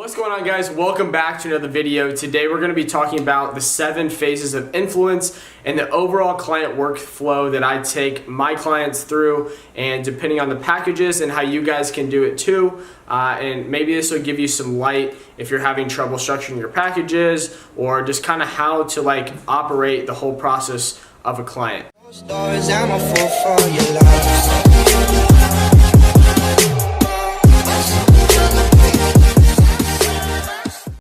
What's going on, guys? Welcome back to another video. Today we're going to be talking about the 7 phases of influence and the overall client workflow that I take my clients through, and depending on the packages and how you guys can do it too. And maybe this will give you some light if you're having trouble structuring your packages, or just kind of how to operate the whole process of a client.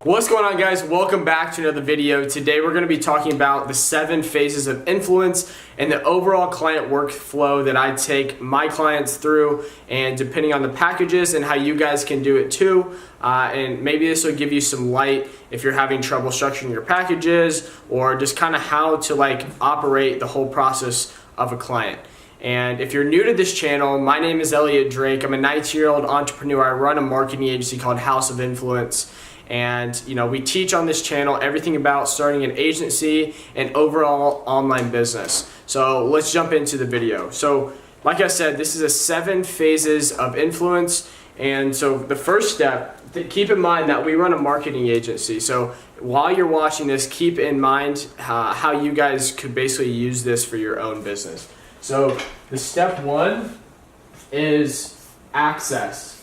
What's going on, guys? Welcome back to another video. Today we're going to be talking about the 7 phases of influence and the overall client workflow that I take my clients through, and depending on the packages and how you guys can do it too. And maybe this will give you some light if you're having trouble structuring your packages, or just kind of how to operate the whole process of a client. And if you're new to this channel, my name is Elliot Drake. I'm a 19-year-old entrepreneur. I run a marketing agency called House of Influence. And we teach on this channel everything about starting an agency and overall online business. So let's jump into the video. So like I said, this is a 7 phases of influence. And so the first step, keep in mind that we run a marketing agency. So while you're watching this, keep in mind how you guys could basically use this for your own business. So the step 1 is access.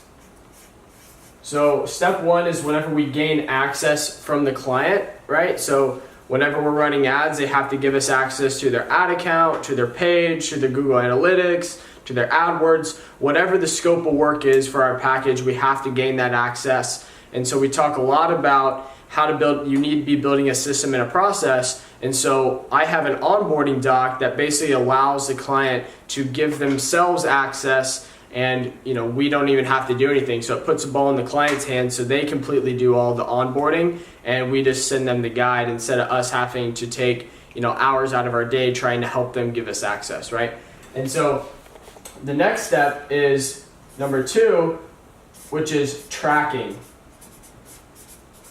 So step 1 is whenever we gain access from the client, right? So whenever we're running ads, they have to give us access to their ad account, to their page, to their Google Analytics, to their AdWords. Whatever the scope of work is for our package, we have to gain that access. And so we talk a lot about how to build. You need to be building a system and a process. And so I have an onboarding doc that basically allows the client to give themselves access, and we don't even have to do anything. So it puts the ball in the client's hands, so they completely do all the onboarding, and we just send them the guide instead of us having to take hours out of our day trying to help them give us access, right? And so the next step is number 2, which is tracking.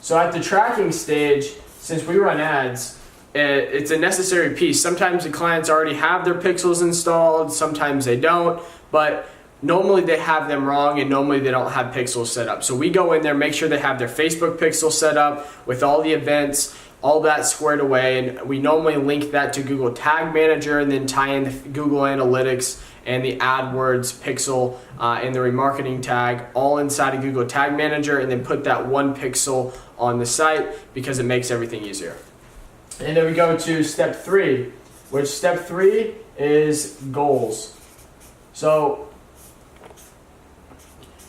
So at the tracking stage, since we run ads, it's a necessary piece. Sometimes the clients already have their pixels installed, sometimes they don't, but normally they have them wrong, and normally they don't have pixels set up. So we go in there, make sure they have their Facebook pixel set up with all the events, all that squared away, and we normally link that to Google Tag Manager, and then tie in the Google Analytics and the AdWords pixel and the remarketing tag all inside of Google Tag Manager, and then put that one pixel on the site because it makes everything easier. And then we go to step 3, which step 3 is goals. So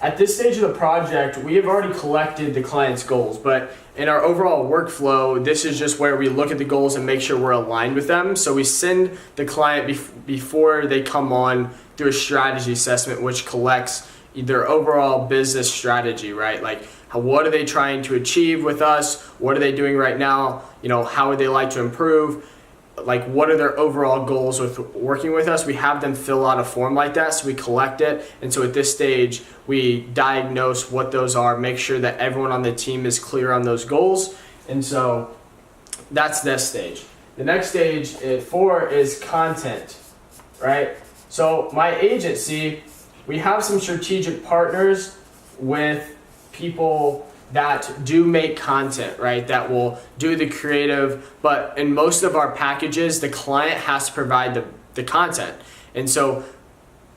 at this stage of the project, we have already collected the client's goals, but in our overall workflow, this is just where we look at the goals and make sure we're aligned with them. So we send the client before they come on through a strategy assessment, which collects their overall business strategy, right? What are they trying to achieve with us? What are they doing right now? How would they like to improve? What are their overall goals with working with us? We have them fill out a form like that, so we collect it. And so at this stage, we diagnose what those are, make sure that everyone on the team is clear on those goals. And so that's this stage. The next stage, 4, is content, right? So my agency, we have some strategic partners with people that do make content, right? That will do the creative, but in most of our packages, the client has to provide the content. And so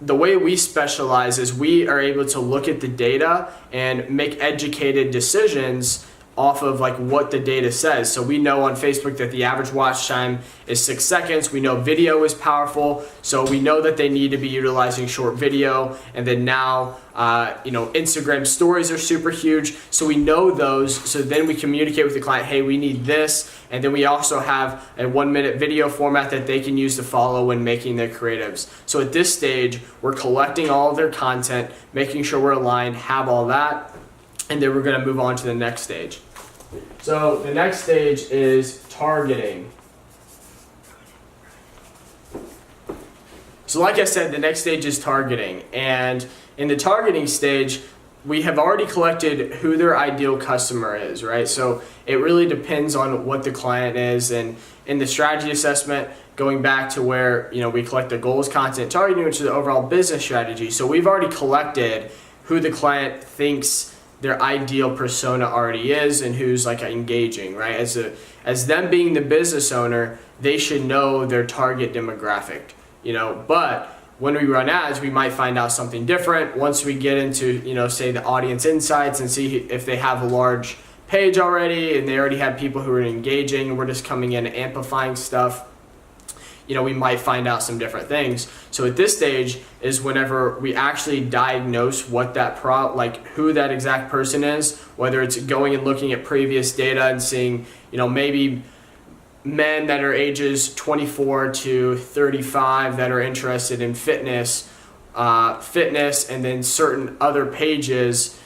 the way we specialize is we are able to look at the data and make educated decisions off of what the data says. So we know on Facebook that the average watch time is 6 seconds. We know video is powerful, so we know that they need to be utilizing short video. And then now, Instagram stories are super huge. So we know those. So then we communicate with the client, hey, we need this. And then we also have a 1-minute video format that they can use to follow when making their creatives. So at this stage, we're collecting all of their content, making sure we're aligned, have all that. And then we're going to move on to the next stage. So the next stage is targeting. So like I said, the next stage is targeting. And in the targeting stage, we have already collected who their ideal customer is, right? So it really depends on what the client is. And in the strategy assessment, going back to where we collect the goals, content, targeting, which is the overall business strategy. So we've already collected who the client thinks their ideal persona already is and who's like engaging, right? As them being the business owner, they should know their target demographic, you know. But when we run ads, we might find out something different once we get into, you know, say the audience insights and see if they have a large page already and they already have people who are engaging and we're just coming in and amplifying stuff. You know, we might find out some different things. So at this stage is whenever we actually diagnose what that like who that exact person is, whether it's going and looking at previous data and seeing, you know, maybe men that are ages 24 to 35 that are interested in fitness, and then certain other pages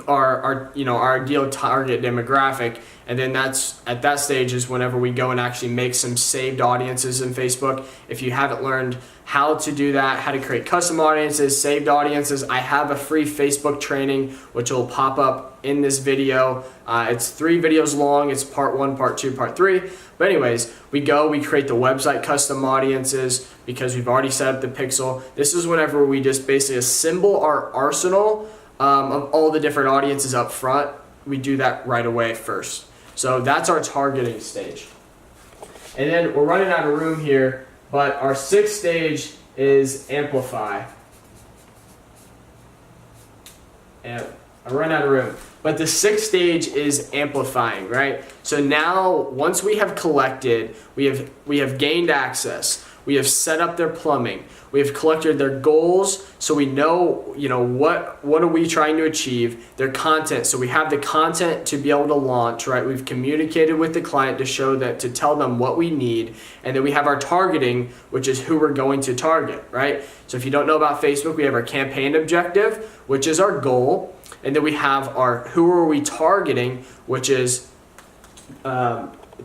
are you know, our ideal target demographic. And then that's at that stage is whenever we go and actually make some saved audiences in Facebook. If you haven't learned how to do that, how to create custom audiences, saved audiences, I have a free Facebook training which will pop up in this video. It's 3 videos long. It's part 1, part 2, part 3. But anyways, we create the website custom audiences because we've already set up the pixel. This is whenever we just basically assemble our arsenal of all the different audiences up front. We do that right away first. So that's our targeting stage. And then we're running out of room here, but our 6th stage is amplify. And I run out of room. But the 6th stage is amplifying, right? So now once we have collected, we have gained access, we have set up their plumbing, we have collected their goals, so we know, you know, what are we trying to achieve, their content, so we have the content to be able to launch, right? We've communicated with the client to show that, to tell them what we need, and then we have our targeting, which is who we're going to target, right? So if you don't know about Facebook, we have our campaign objective, which is our goal, and then we have our who are we targeting, which is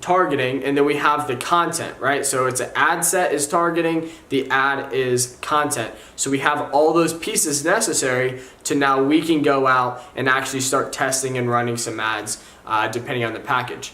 targeting, and then we have the content, right? So it's an ad set is targeting, the ad is content. So we have all those pieces necessary to now we can go out and actually start testing and running some ads depending on the package.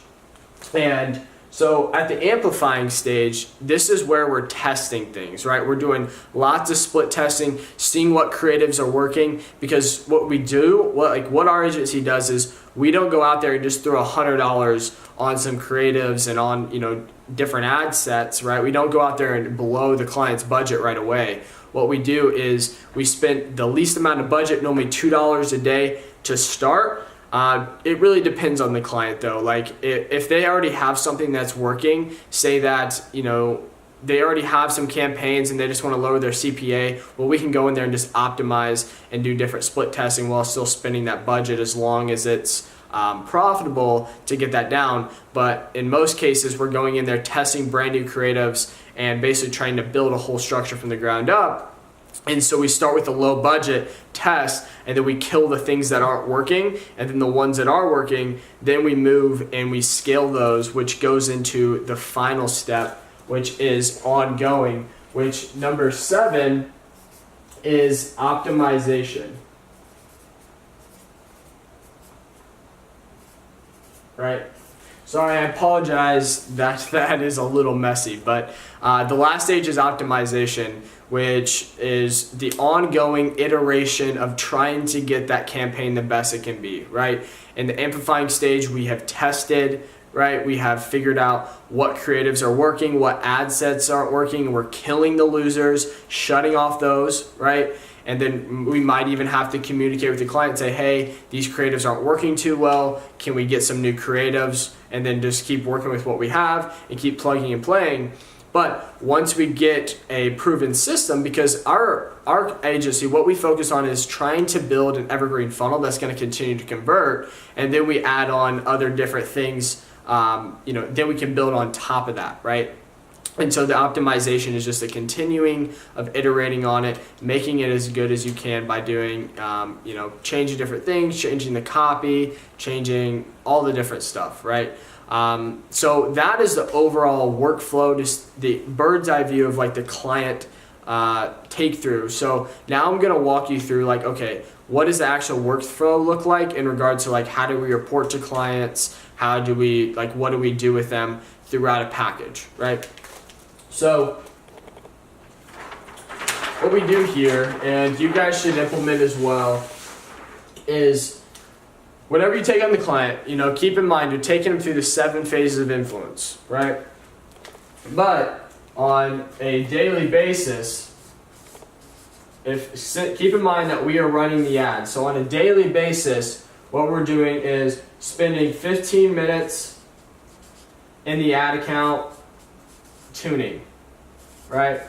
And so at the amplifying stage, this is where we're testing things, right? We're doing lots of split testing, seeing what creatives are working, because what we do, what our agency does is we don't go out there and just throw $100 on some creatives and on, you know, different ad sets, right? We don't go out there and blow the client's budget right away. What we do is we spend the least amount of budget, normally $2 a day to start. It really depends on the client though. Like if they already have something that's working, say that, you know, they already have some campaigns and they just want to lower their CPA, well, we can go in there and just optimize and do different split testing while still spending that budget as long as it's profitable to get that down. But in most cases, we're going in there testing brand new creatives and basically trying to build a whole structure from the ground up. And so we start with a low budget test, and then we kill the things that aren't working, and then the ones that are working, then we move and we scale those, which goes into the final step, which is ongoing, which number 7 is optimization. Right? Sorry, I apologize that is a little messy, but the last stage is optimization, which is the ongoing iteration of trying to get that campaign the best it can be, right? In the amplifying stage, we have tested, right? We have figured out what creatives are working, what ad sets aren't working. We're killing the losers, shutting off those, right? And then we might even have to communicate with the client and say, hey, these creatives aren't working too well. Can we get some new creatives? And then just keep working with what we have and keep plugging and playing. But once we get a proven system, because our agency, what we focus on is trying to build an evergreen funnel that's going to continue to convert, and then we add on other different things, then we can build on top of that, right? And so the optimization is just a continuing of iterating on it, making it as good as you can by doing, changing different things, changing the copy, changing all the different stuff, right? So that is the overall workflow, just the bird's eye view of like the client take through. So now I'm gonna walk you through like, okay, what does the actual workflow look like in regards to like how do we report to clients? How do we, what do we do with them throughout a package, right? So what we do here, and you guys should implement as well, is whenever you take on the client, keep in mind you're taking them through the 7 phases of influence, right? But on a daily basis, keep in mind that we are running the ad. So on a daily basis, what we're doing is spending 15 minutes in the ad account tuning, right?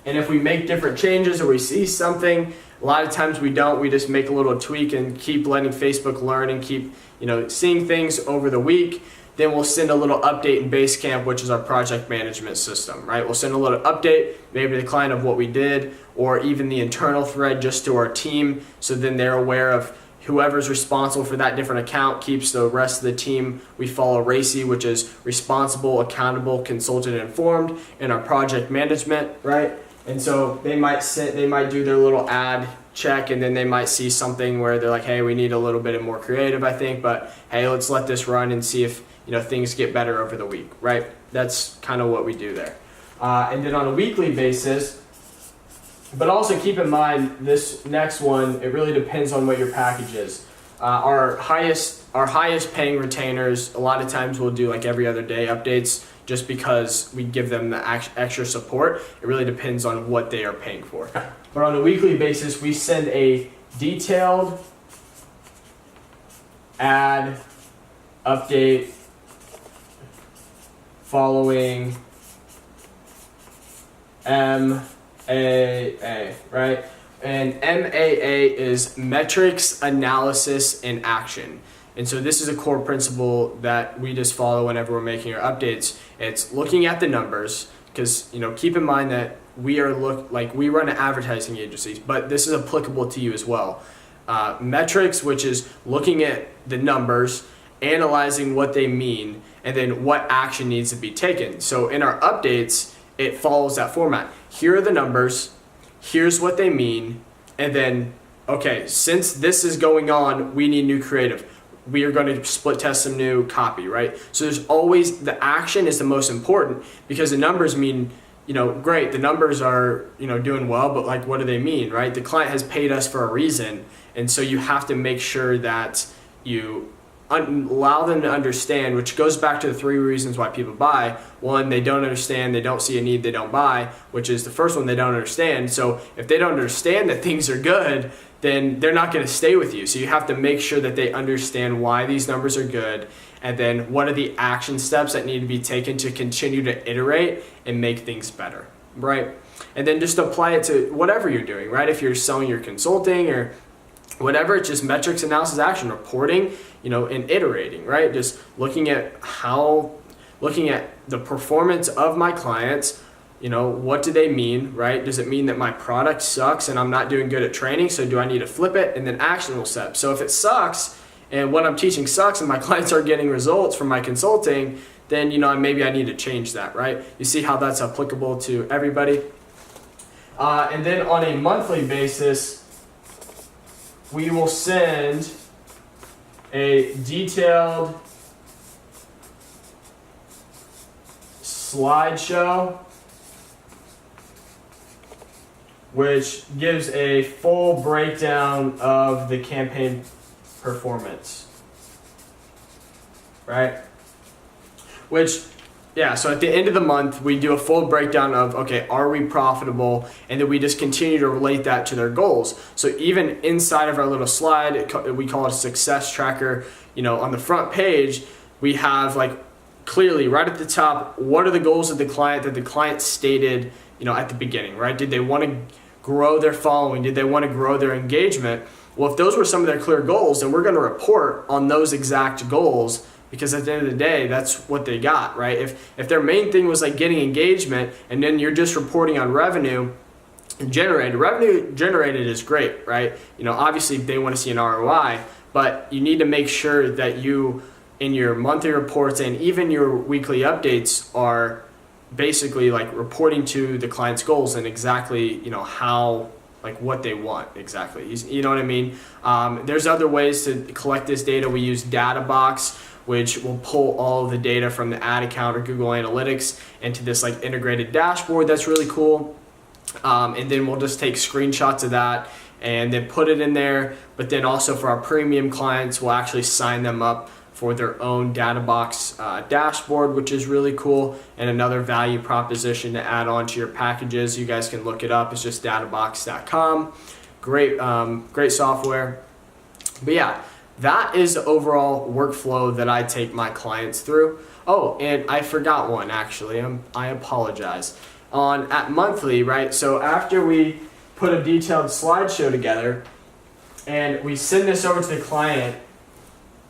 And if we make different changes or we see something, a lot of times we don't. We just make a little tweak and keep letting Facebook learn and keep, seeing things over the week. Then we'll send a little update in Basecamp, which is our project management system, right? We'll send a little update, maybe to the client of what we did, or even the internal thread just to our team, so then they're aware of whoever's responsible for that different account keeps the rest of the team. We follow RACI, which is responsible, accountable, consulted, informed, in our project management, right? And so they might do their little ad check, and then they might see something where they're like, hey, we need a little bit more creative, I think, but hey, let's let this run and see if things get better over the week, right? That's kind of what we do there. And then on a weekly basis, but also keep in mind this next one, it really depends on what your package is. Our highest paying retainers, a lot of times we'll do like every other day updates just because we give them the extra support. It really depends on what they are paying for. But on a weekly basis, we send a detailed ad update following MAA, right? And MAA is metrics, analysis, and action. And so this is a core principle that we just follow whenever we're making our updates. It's looking at the numbers, because keep in mind that we run an advertising agency, but this is applicable to you as well. Metrics, which is looking at the numbers, analyzing what they mean, and then what action needs to be taken. So in our updates, it follows that format. Here are the numbers, here's what they mean, and then, okay, since this is going on, we need new creative. We are going to split test some new copy, right? So there's always, the action is the most important, because the numbers mean, great, the numbers are, doing well, but like, what do they mean, right? The client has paid us for a reason, and so you have to make sure that you allow them to understand, which goes back to the 3 reasons why people buy. 1, they don't understand, they don't see a need, they don't buy, which is the first one, they don't understand. So if they don't understand that things are good, then they're not going to stay with you. So you have to make sure that they understand why these numbers are good, and then what are the action steps that need to be taken to continue to iterate and make things better, right? And then just apply it to whatever you're doing, right? If you're selling your consulting or whatever, it's just metrics, analysis, action, reporting, and iterating, right? Just looking at the performance of my clients. What do they mean, right? Does it mean that my product sucks and I'm not doing good at training? So do I need to flip it? And then actionable steps. So if it sucks and what I'm teaching sucks and my clients are getting results from my consulting, then, maybe I need to change that, right? You see how that's applicable to everybody? And then on a monthly basis, we will send a detailed slideshow which gives a full breakdown of the campaign performance, right? So at the end of the month, we do a full breakdown of, okay, are we profitable? And then we just continue to relate that to their goals. So even inside of our little slide, we call it a success tracker. On the front page, we have clearly right at the top, what are the goals of the client that the client stated, at the beginning, right? Did they want to grow their following? Did they want to grow their engagement? Well, if those were some of their clear goals, then we're going to report on those exact goals, because at the end of the day, that's what they got, right? If their main thing was getting engagement, and then you're just reporting on revenue generated is great, right? Obviously they want to see an ROI, but you need to make sure that you, in your monthly reports and even your weekly updates, are basically reporting to the client's goals and exactly, how, what they want exactly. You know what I mean? There's other ways to collect this data. We use DataBox, which will pull all of the data from the ad account or Google Analytics into this integrated dashboard. That's really cool. And then we'll just take screenshots of that and then put it in there. But then also for our premium clients, we'll actually sign them up for their own DataBox dashboard, which is really cool, and another value proposition to add on to your packages. You guys can look it up. It's just databox.com. Great software. But yeah, that is the overall workflow that I take my clients through. Oh, and I forgot one actually. I apologize. At monthly, right? So after we put a detailed slideshow together and we send this over to the client,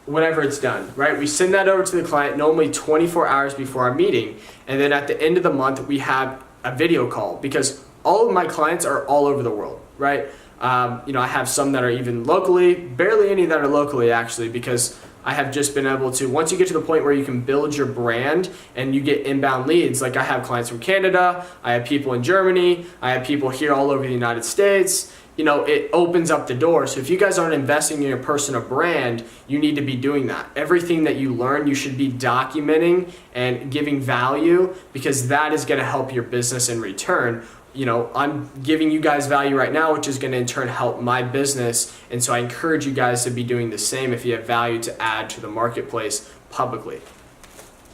whenever it's done, right? We send that over to the client normally 24 hours before our meeting. And then at the end of the month, we have a video call because all of my clients are all over the world, right? I have some that are even locally, barely any that are locally actually, because I have just been able to, once you get to the point where you can build your brand and you get inbound leads, like I have clients from Canada, I have people in Germany, I have people here all over the United States. It opens up the door. So if you guys aren't investing in your personal brand, you need to be doing that. Everything that you learn, you should be documenting and giving value, because that is going to help your business in return. I'm giving you guys value right now, which is going to in turn help my business. And so I encourage you guys to be doing the same if you have value to add to the marketplace publicly.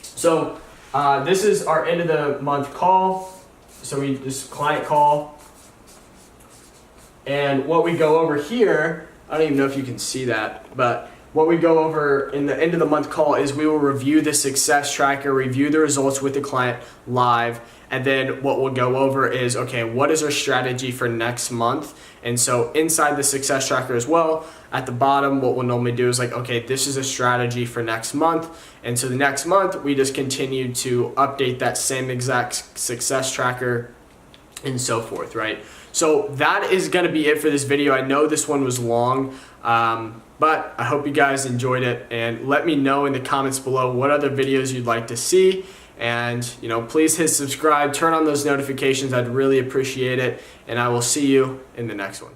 So this is our end of the month call. So we just client call. And what we go over here, I don't even know if you can see that, but what we go over in the end of the month call is we will review the success tracker, review the results with the client live, and then what we'll go over is, okay, what is our strategy for next month? And so inside the success tracker as well, at the bottom, what we'll normally do is like, okay, this is a strategy for next month. And so the next month, we just continue to update that same exact success tracker and so forth, right? So that is going to be it for this video. I know this one was long, but I hope you guys enjoyed it, and let me know in the comments below what other videos you'd like to see. And please hit subscribe, turn on those notifications. I'd really appreciate it, and I will see you in the next one.